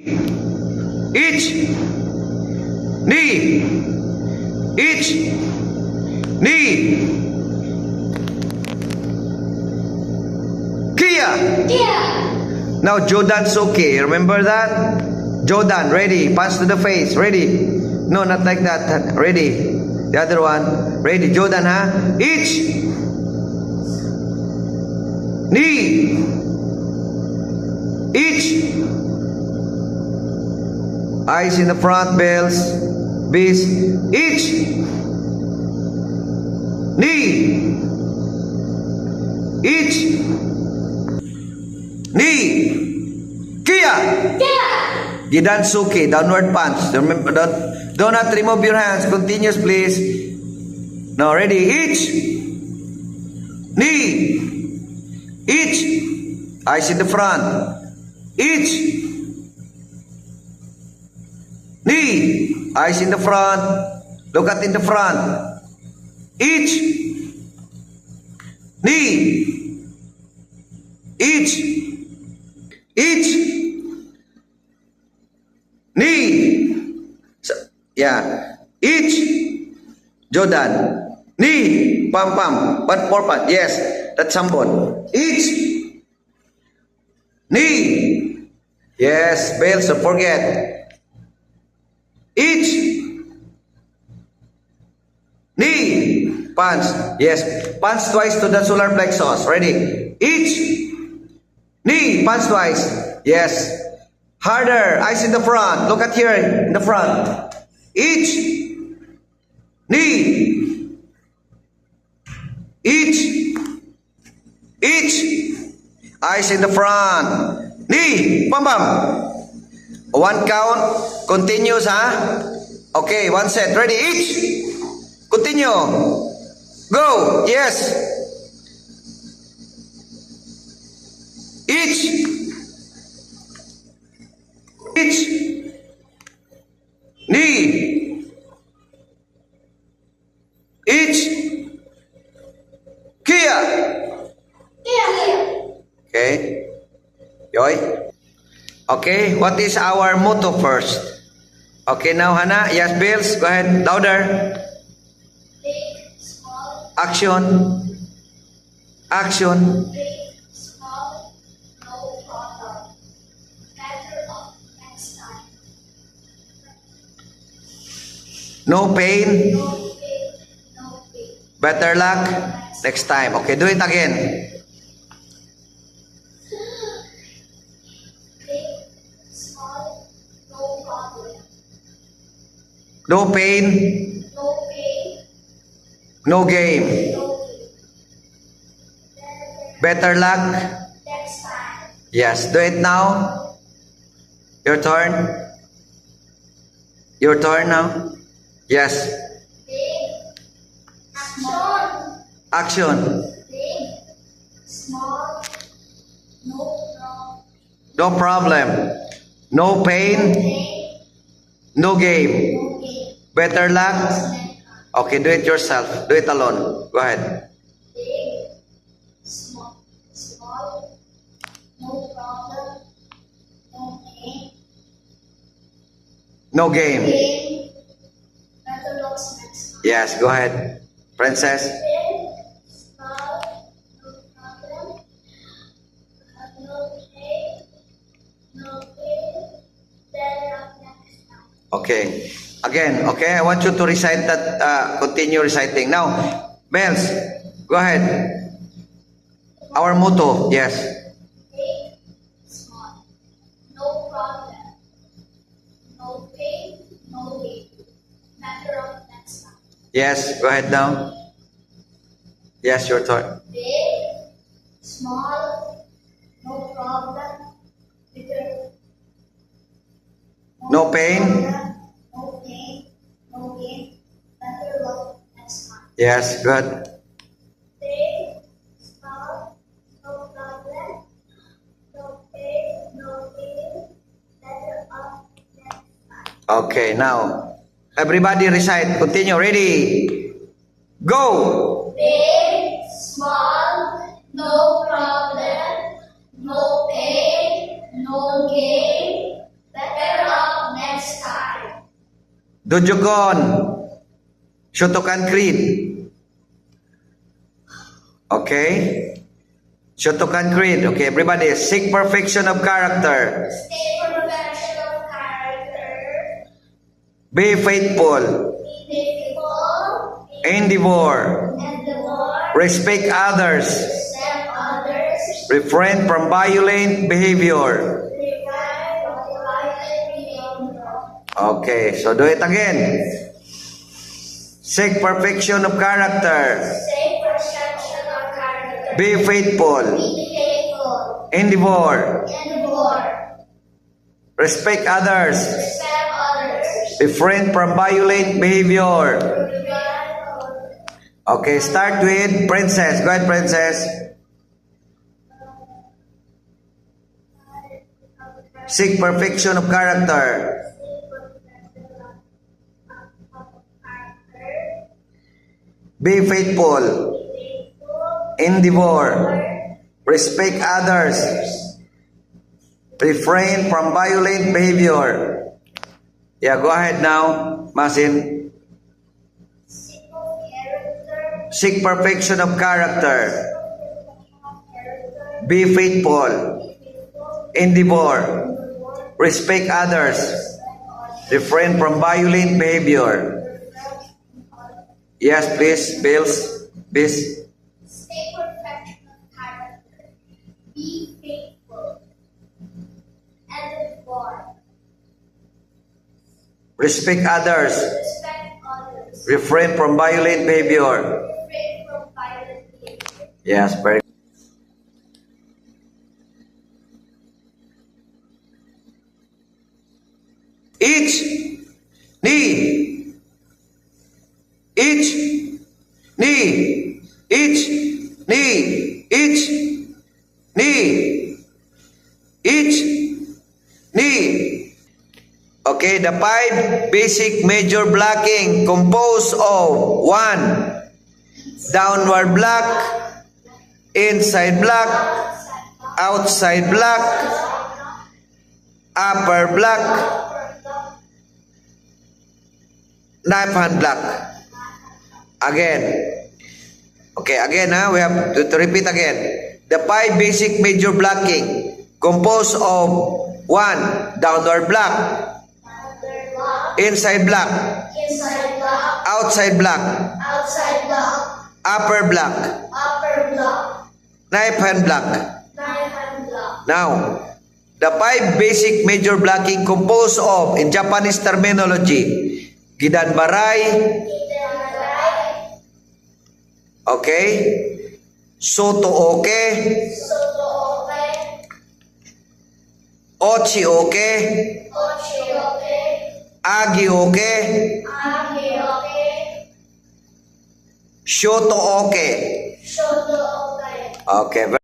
Each. Knee. Each. Knee. Kia. Now Jordan's okay. Remember that? Jordan, ready. Pass to the face. Ready. No, not like that. Ready. The other one. Ready. Jordan, huh? Each. Knee. Each. Eyes in the front, bells. Bees. Each. Knee. Each. Knee. Kia. Gidansuke, downward punch. Remember, do not remove your hands. Continuous, please. Now, ready. Each. Knee. Each. Eyes in the front. Each. Knee. Eyes in the front. Look at in the front. Each. Knee. Each. Each. Knee. So, yeah. Each. Jordan. Knee. Pam pam. But more pam. Yes. That's someone. Each. Knee. Yes. Bells. Don't forget. Each. Knee. Punch. Yes. Punch twice to the solar plexus. Ready. Each. Knee. Punch twice. Yes. Harder. Eyes in the front. Look at here in the front. Each. Knee. Each. Each. Eyes in the front. Knee. Bam bam. One count. Continuous, huh? Okay, one set. Ready? Each. Continue. Go. Yes. Each. Each. Knee. Each. Kia. Okay. Yoy. Okay, what is our motto first? Okay, now Hana. Yes, Bills. Go ahead. Louder. Big, small, Action. Action. big, small, no problem. Better off next time. No pain. No pain, no pain. Better luck next time. Okay, do it again. Big, small, no problem. No pain. No pain, No game. no gain. Better luck. Next time. Yes, do it now. Your turn. Your turn now. Yes. Big, small, Action. big, small, no problem. No problem. No pain. Pain, No game. no gain. Better luck. Next time. Okay, do it yourself. Do it alone. Go ahead. Big, small, small, no problem, no pain, No game. pain, better looks next time. Yes, go ahead. Princess. Big, small, no problem, no pain, better luck next time. Okay. Again, okay? I want you to recite that, continue reciting. Now, Bells, go ahead. Our motto, yes. Big, small, no problem, no pain, no gain, better off next time. Yes, go ahead now. Yes, your turn. Big, small, no problem, bigger. No pain? No pain, no gain, better luck next time. Yes, good. Big, small, no problem, no pain, no gain, better luck next time. Okay, now, everybody recite. Continue. Ready? Go! Big, small, no problem, no pain, no gain, better Dujugon. Shotokan Creed. Okay? Shotokan Creed. Okay, everybody. Seek perfection of character. Stay perfection of character. Be faithful. Be faithful. Endeavor. And the Lord. Respect others. Accept others. Refrain from violent behavior. Refrain from violent behavior. Okay, so do it again. Seek perfection of character. Stay perfection of character. Be faithful. Be faithful. Endeavor. And the Lord. Respect others. Accept others. Refrain from violent behavior. Okay, start with Princess. Go ahead, Princess. Seek perfection of character. Be faithful. Endeavor. Respect others. Refrain from violent behavior. Yeah, go ahead now, Masin. Simple character. Seek perfection of character. Be faithful. Endeavor. Respect others. Refrain from violent behavior. Yes, please, Bills. Please. Stay perfection of character. Be faithful. And the Lord. Respect others. Respect others. Refrain from violent behavior. Refrain from violent behavior. Yes, very good. Each knee. Each knee. Each knee. Each knee. Each knee. Okay, the 5 basic major blocking composed of 1. Downward block, inside block, outside block, upper block, knife hand block. Again. Okay, again we have to repeat again. The 5 basic major blocking composed of 1. Downward block, inside block, Inside block. outside block, Outside block. upper block, Upper block. knife hand block. Knife hand block. Now, the 5 basic major blocking composed of, in Japanese terminology, Gidanbarai, okay, Soto-oke, Soto oke. Ochi-oke, Ochi oke. Agi-oke, Agi oke. Shoto-oke. Shoto oke. Okay.